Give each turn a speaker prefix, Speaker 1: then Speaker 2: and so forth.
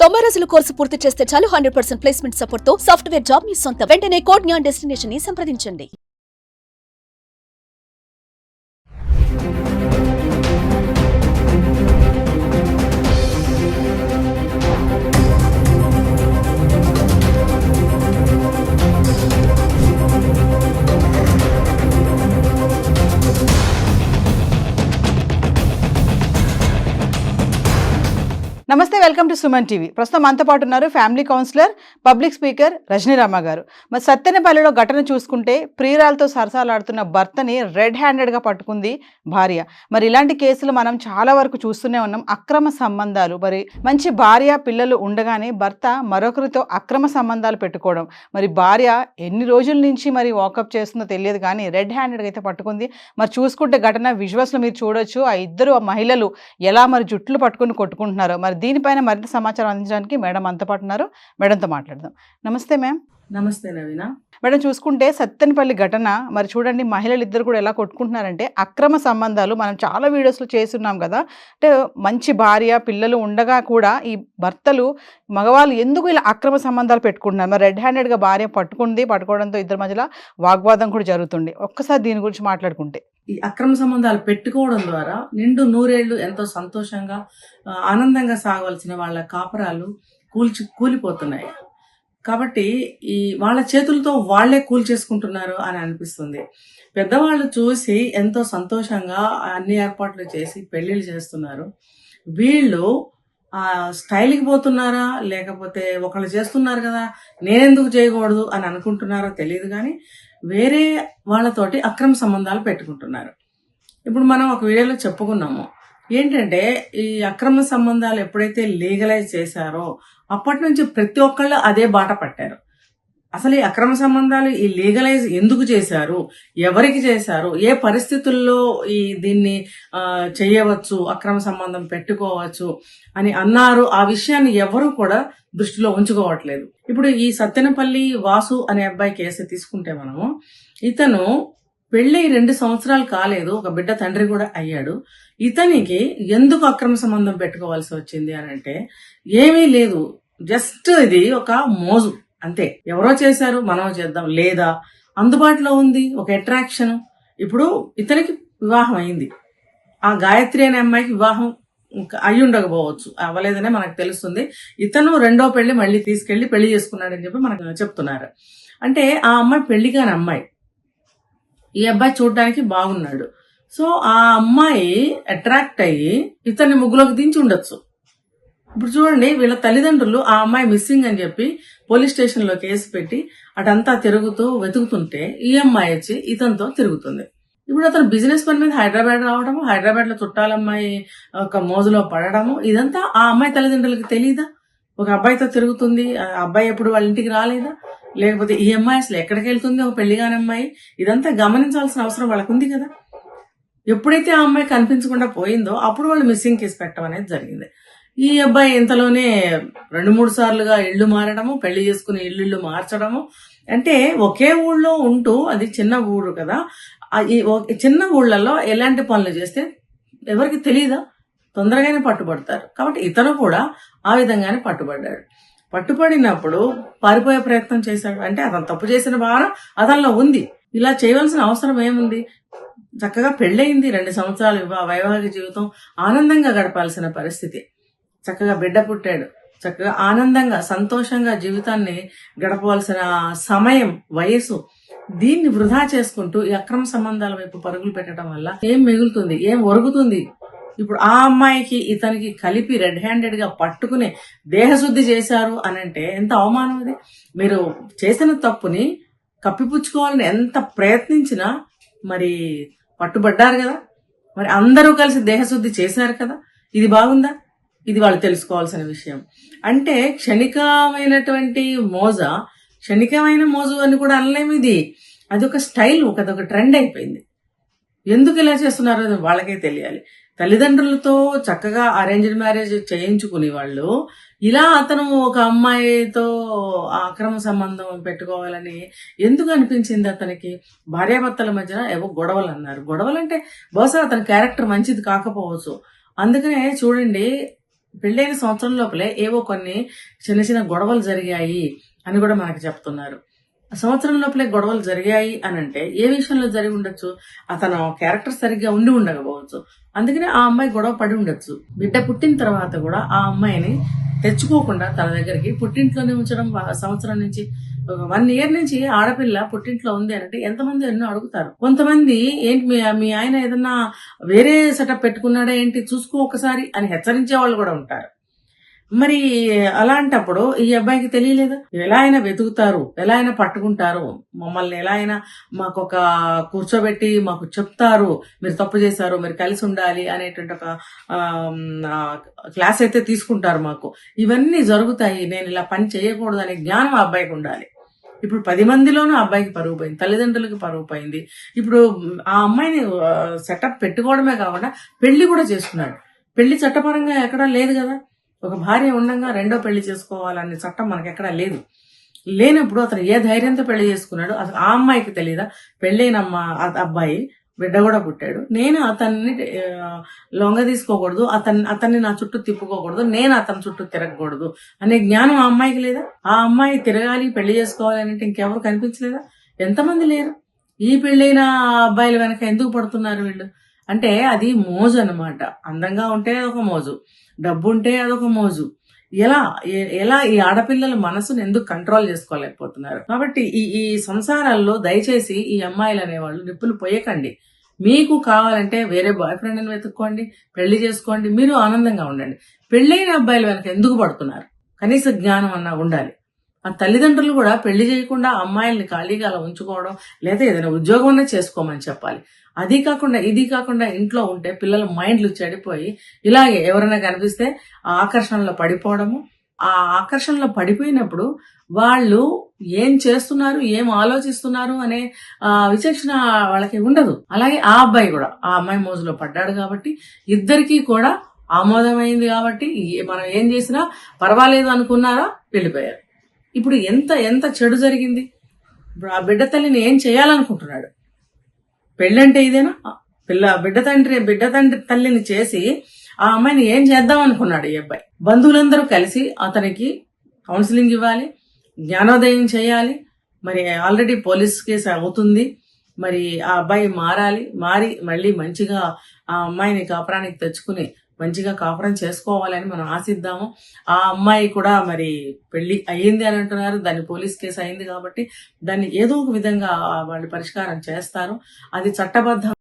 Speaker 1: 90 రోజుల కోర్సు పూర్తి చేస్తే చాలు 100% ప్లేస్మెంట్ సపోర్ట్ తో సాఫ్ట్వేర్ జాబ్ మీ సొంతం. వెంటనే కోడ్ జ్ఞాన్ డెస్టినేషన్ ని సంప్రదించండి.
Speaker 2: నమస్తే, వెల్కమ్ టు సుమన్ టీవీ. ప్రస్తుతం మనతో పాటు ఉన్నారు ఫ్యామిలీ కౌన్సిలర్, పబ్లిక్ స్పీకర్ రజనీరామ గారు. మరి సత్తెనపల్లిలో ఘటన చూసుకుంటే ప్రియురాలతో సరసాలాడుతున్న భర్తని రెడ్ హ్యాండెడ్గా పట్టుకుంది భార్య. మరి ఇలాంటి కేసులు మనం చాలా వరకు చూస్తూనే ఉన్నాం. అక్రమ సంబంధాలు, మరి మంచి భార్య పిల్లలు ఉండగానే భర్త మరొకరితో అక్రమ సంబంధాలు పెట్టుకోవడం. మరి భార్య ఎన్ని రోజుల నుంచి మరి వాకప్ చేస్తుందో తెలియదు, కానీ రెడ్ హ్యాండెడ్గా అయితే పట్టుకుంది. మరి చూసుకుంటే ఘటన విజువల్స్లో మీరు చూడొచ్చు. ఆ ఇద్దరు మహిళలు ఎలా మరి జుట్లు పట్టుకుని కొట్టుకుంటున్నారో. మరి దీనిపైన మరింత సమాచారం అందించడానికి మేడం అంత పాటు ఉన్నారు. మేడంతో మాట్లాడదాం. నమస్తే మ్యామ్.
Speaker 3: నమస్తే నవీన.
Speaker 2: మేడం, చూసుకుంటే సత్తెనపల్లి ఘటన మరి చూడండి, మహిళలు ఇద్దరు కూడా ఎలా కొట్టుకుంటున్నారంటే అక్రమ సంబంధాలు మనం చాలా వీడియోస్లో చేస్తున్నాం కదా. అంటే మంచి భార్య పిల్లలు ఉండగా కూడా ఈ భర్తలు మగవాళ్ళు ఎందుకు ఇలా అక్రమ సంబంధాలు పెట్టుకుంటున్నారు? మరి రెడ్ హ్యాండెడ్గా భార్య పట్టుకోవడంతో ఇద్దరి మధ్యలో వాగ్వాదం కూడా జరుగుతుంది. ఒక్కసారి దీని గురించి మాట్లాడుకుంటే,
Speaker 3: ఈ అక్రమ సంబంధాలు పెట్టుకోవడం ద్వారా నిండు నూరేళ్లు ఎంతో సంతోషంగా ఆనందంగా సాగవలసిన వాళ్ళ కాపురాలు కూలిపోతున్నాయి. కాబట్టి ఈ వాళ్ళ చేతులతో వాళ్లే కూల్చేసుకుంటున్నారు అని అనిపిస్తుంది. పెద్దవాళ్ళు చూసి ఎంతో సంతోషంగా అన్ని ఏర్పాట్లు చేసి పెళ్లిళ్ళు చేస్తున్నారు. వీళ్ళు స్టైల్కి పోతున్నారా, లేకపోతే ఒకళ్ళు చేస్తున్నారు కదా నేనెందుకు చేయకూడదు అని అనుకుంటున్నారో తెలియదు, కానీ వేరే వాళ్ళతోటి అక్రమ సంబంధాలు పెట్టుకుంటున్నారు. ఇప్పుడు మనం ఒక వీడియోలో చెప్పుకున్నాము ఏంటంటే, ఈ అక్రమ సంబంధాలు ఎప్పుడైతే లీగలైజ్ చేశారో అప్పటి నుంచి ప్రతి ఒక్కళ్ళు అదే బాట పట్టారు. అసలు ఈ అక్రమ సంబంధాలు ఈ లీగలైజ్ ఎందుకు చేశారు, ఎవరికి చేశారు, ఏ పరిస్థితుల్లో దీన్ని చేయవచ్చు, అక్రమ సంబంధం పెట్టుకోవచ్చు అని అన్నారు. ఆ విషయాన్ని ఎవరు కూడా దృష్టిలో ఉంచుకోవట్లేదు. ఇప్పుడు ఈ సత్తెనపల్లి వాసు అనే అబ్బాయి కేసు తీసుకుంటే మనము, ఇతను పెళ్ళై 2 సంవత్సరాలు కాలేదు, ఒక బిడ్డ తండ్రి కూడా అయ్యాడు. ఇతనికి ఎందుకు అక్రమ సంబంధం పెట్టుకోవాల్సి వచ్చింది అని అంటే ఏమీ లేదు, జస్ట్ ఇది ఒక మోజు అంతే. ఎవరో చేశారు మనం చేద్దాం, లేదా అందుబాటులో ఉంది ఒక అట్రాక్షన్. ఇప్పుడు ఇతనికి వివాహం అయింది, ఆ గాయత్రి అనే అమ్మాయికి వివాహం అయి ఉండకపోవచ్చు, అవ్వలేదనే మనకు తెలుస్తుంది. ఇతను రెండో పెళ్లి మళ్ళీ తీసుకెళ్లి పెళ్లి చేసుకున్నాడని చెప్పి మనకు చెప్తున్నారు. అంటే ఆ అమ్మాయి పెళ్లి కాని అమ్మాయి, ఈ అబ్బాయి చూడడానికి బాగున్నాడు. సో ఆ అమ్మాయి అట్రాక్ట్ అయ్యి ఇతన్ని ముగ్గులోకి దించి ఉండొచ్చు. ఇప్పుడు చూడండి, వీళ్ళ తల్లిదండ్రులు ఆ అమ్మాయి మిస్సింగ్ అని చెప్పి పోలీస్ స్టేషన్ లో కేసు పెట్టి అటంతా తిరుగుతూ వెతుకుతుంటే ఈ అమ్మాయి వచ్చి ఇతనితో తిరుగుతుంది. ఇప్పుడు అతను బిజినెస్ పని మీద హైదరాబాద్ రావడము, హైదరాబాద్ లో చుట్టాలమ్మాయి ఒక మోజులో పడడము, ఇదంతా ఆ అమ్మాయి తల్లిదండ్రులకి తెలీదా? ఒక అబ్బాయితో తిరుగుతుంది, ఆ అబ్బాయి ఎప్పుడు వాళ్ళ ఇంటికి రాలేదా? లేకపోతే ఈ అమ్మాయి అసలు ఎక్కడికి వెళ్తుంది, ఒక పెళ్లిగాని అమ్మాయి? ఇదంతా గమనించాల్సిన అవసరం వాళ్ళకు ఉంది కదా. ఎప్పుడైతే ఆ అమ్మాయి కనిపించకుండా పోయిందో అప్పుడు వాళ్ళు మిస్సింగ్ కేసు పెట్టడం అనేది జరిగింది. ఈ అబ్బాయి ఇంతలోనే 2-3 సార్లుగా ఇళ్లు మారడము, పెళ్లి చేసుకుని ఇల్లు మార్చడము. అంటే ఒకే ఊళ్ళో ఉంటూ, అది చిన్న ఊరు కదా, ఈ చిన్న ఊళ్ళలో ఎలాంటి పనులు చేస్తే ఎవరికి తెలియదా, తొందరగానే పట్టుబడతారు. కాబట్టి ఇతను కూడా ఆ విధంగానే పట్టుబడ్డాడు. పట్టుబడినప్పుడు పారిపోయే ప్రయత్నం చేశాడు. అంటే అతను తప్పు చేసిన భావన అతనిలో ఉంది. ఇలా చేయవలసిన అవసరం ఏముంది? చక్కగా పెళ్ళయింది, 2 సంవత్సరాలు వైవాహిక జీవితం ఆనందంగా గడపాల్సిన పరిస్థితి. చక్కగా బిడ్డ పుట్టాడు, చక్కగా ఆనందంగా సంతోషంగా జీవితాన్ని గడపవలసిన సమయం, వయసు. దీన్ని వృధా చేసుకుంటూ ఈ అక్రమ సంబంధాల వైపు పరుగులు పెట్టడం వల్ల ఏం మిగులుతుంది, ఏం ఒరుగుతుంది? ఇప్పుడు ఆ అమ్మాయికి ఇతనికి కలిపి రెడ్ హ్యాండెడ్ గా పట్టుకుని దేహశుద్ధి చేశారు అనంటే ఎంత అవమానం అది. మీరు చేసిన తప్పుని కప్పిపుచ్చుకోవాలని ఎంత ప్రయత్నించినా మరి పట్టుబడ్డారు కదా. మరి అందరూ కలిసి దేహశుద్ధి చేశారు కదా. ఇది బాగుందా? ఇది వాళ్ళు తెలుసుకోవాల్సిన విషయం. అంటే క్షణికమైనటువంటి క్షణికమైన మోజు అని కూడా అనలేము. ఇది అదొక స్టైల్, అదొక ట్రెండ్ అయిపోయింది. ఎందుకు ఇలా చేస్తున్నారో వాళ్ళకే తెలియాలి. తల్లిదండ్రులతో చక్కగా అరేంజ్డ్ మ్యారేజ్ చేయించుకునే వాళ్ళు ఇలా అతను ఒక అమ్మాయితో అక్రమ సంబంధం పెట్టుకోవాలని ఎందుకు అనిపించింది అతనికి? భార్యాభర్తల మధ్యన ఏవో గొడవలు అన్నారు. గొడవలంటే బహుశా అతని క్యారెక్టర్ మంచిది కాకపోవచ్చు. అందుకనే చూడండి, పెళ్ళైన సంవత్సరం లోపలే ఏవో కొన్ని చిన్న చిన్న గొడవలు జరిగాయి అని కూడా మనకి చెప్తున్నారు. సంవత్సరం లోపలే గొడవలు జరిగాయి అని అంటే ఏ విషయంలో జరిగి ఉండొచ్చు? అతను క్యారెక్టర్ సరిగ్గా ఉండి ఉండకపోవచ్చు. అందుకనే ఆ అమ్మాయి గొడవ పడి ఉండొచ్చు. బిడ్డ పుట్టిన తర్వాత కూడా ఆ అమ్మాయిని తెచ్చుకోకుండా తన దగ్గరికి పుట్టింట్లోనే ఉంచడం, సంవత్సరం నుంచి 1 ఇయర్ నుంచి ఆడపిల్ల పుట్టింట్లో ఉంది అంటే ఎంతమంది ఎన్నో అడుగుతారు. కొంతమంది ఏంటి మీ ఆయన ఏదన్నా వేరే సెటప్ పెట్టుకున్నాడా ఏంటి చూసుకో ఒకసారి అని హెచ్చరించే వాళ్ళు కూడా ఉంటారు. మరి అలాంటప్పుడు ఈ అబ్బాయికి తెలియలేదు. ఎలా అయినా వెతుకుతారు, ఎలా అయినా పట్టుకుంటారు, మమ్మల్ని ఎలా అయినా మాకొక కూర్చోబెట్టి మాకు చెప్తారు, మీరు తప్పు చేశారు, మీరు కలిసి ఉండాలి అనేటువంటి ఒక క్లాస్ అయితే తీసుకుంటారు మాకు. ఇవన్నీ జరుగుతాయి. నేను ఇలా పని చేయకూడదు అనే జ్ఞానం ఆ అబ్బాయికి ఉండాలి. ఇప్పుడు 10 మందిలోనూ అబ్బాయికి పరువు పోయింది, తల్లిదండ్రులకి పరువు పోయింది. ఇప్పుడు ఆ అమ్మాయిని సెటప్ పెట్టుకోవడమే కాకుండా పెళ్లి కూడా చేసుకున్నాడు. పెళ్లి చట్టపరంగా ఎక్కడా లేదు కదా. ఒక భార్య ఉండగా రెండో పెళ్లి చేసుకోవాలనే చట్టం మనకి ఎక్కడా లేదు. లేనప్పుడు అతను ఏ ధైర్యంతో పెళ్లి చేసుకున్నాడు? అసలు ఆ అమ్మాయికి తెలియదా? పెళ్ళైన అబ్బాయి బిడ్డ కూడా పుట్టాడు, నేను అతన్ని లొంగ తీసుకోకూడదు, అతన్ని నా చుట్టూ తిప్పుకోకూడదు, నేను అతని చుట్టూ తిరగకూడదు అనే జ్ఞానం ఆ అమ్మాయికి లేదా? ఆ అమ్మాయి తిరగాలి, పెళ్లి చేసుకోవాలి అంటే ఇంకెవరు కనిపించలేదా? ఎంతమంది లేరు? ఈ పెళ్ళైన అబ్బాయిల వెనక ఎందుకు పడుతున్నారు వీళ్ళు? అంటే అది మోజు అన్నమాట. అందంగా ఉంటే అదొక మోజు, డబ్బు ఉంటే అదొక మోజు. ఎలా ఈ ఆడపిల్లల మనసును ఎందుకు కంట్రోల్ చేసుకోలేకపోతున్నారు? కాబట్టి ఈ సంసారాల్లో దయచేసి ఈ అమ్మాయిలు అనేవాళ్ళు నిప్పులు పోయకండి. మీకు కావాలంటే వేరే బాయ్ ఫ్రెండ్ని వెతుక్కోండి, పెళ్లి చేసుకోండి, మీరు ఆనందంగా ఉండండి. పెళ్ళైన అబ్బాయిల వెనక ఎందుకు పడుతున్నారు? కనీస జ్ఞానం అన్నా ఉండాలి. ఆ తల్లిదండ్రులు కూడా పెళ్లి చేయకుండా అమ్మాయిల్ని ఖాళీగా అలా ఉంచుకోవడం, లేదా ఏదైనా ఉద్యోగం చేసుకోమని చెప్పాలి. అది కాకుండా ఇది కాకుండా ఇంట్లో ఉంటే పిల్లల మైండ్లు చెడిపోయి ఇలాగే ఎవరైనా కనిపిస్తే ఆ ఆకర్షణలో పడిపోవడము. ఆ ఆకర్షణలో పడిపోయినప్పుడు వాళ్ళు ఏం చేస్తున్నారు, ఏం ఆలోచిస్తున్నారు అనే విచక్షణ వాళ్ళకి ఉండదు. అలాగే ఆ అబ్బాయి కూడా ఆ అమ్మాయి మోజులో పడ్డాడు కాబట్టి ఇద్దరికీ కూడా ఆమోదమైంది కాబట్టి మనం ఏం చేసినా పర్వాలేదు అనుకున్నారా, వెళ్ళిపోయారు. ఇప్పుడు ఎంత చెడు జరిగింది. ఇప్పుడు ఆ బిడ్డ తల్లిని ఏం చేయాలనుకుంటున్నాడు? పెళ్ళంటే ఇదేనా? బిడ్డ తండ్రి తల్లిని చేసి ఆ అమ్మాయిని ఏం చేద్దాం అనుకున్నాడు ఈ అబ్బాయి? బంధువులందరూ కలిసి అతనికి కౌన్సిలింగ్ ఇవ్వాలి, జ్ఞానోదయం చేయాలి. మరి ఆల్రెడీ పోలీస్ కేసు అవుతుంది. మరి ఆ అబ్బాయి మారి మళ్ళీ మంచిగా ఆ అమ్మాయిని కాపురానికి తెచ్చుకుని మంచిగా కాపురం చేసుకోవాలని మనం ఆశిద్దాము. ఆ అమ్మాయి కూడా మరి పెళ్లి అయ్యింది అని అంటున్నారు, దాన్ని పోలీస్ కేసు అయింది కాబట్టి దాన్ని ఏదో ఒక విధంగా వాళ్ళు పరిష్కారం చేస్తారు. అది చట్టబద్ధం.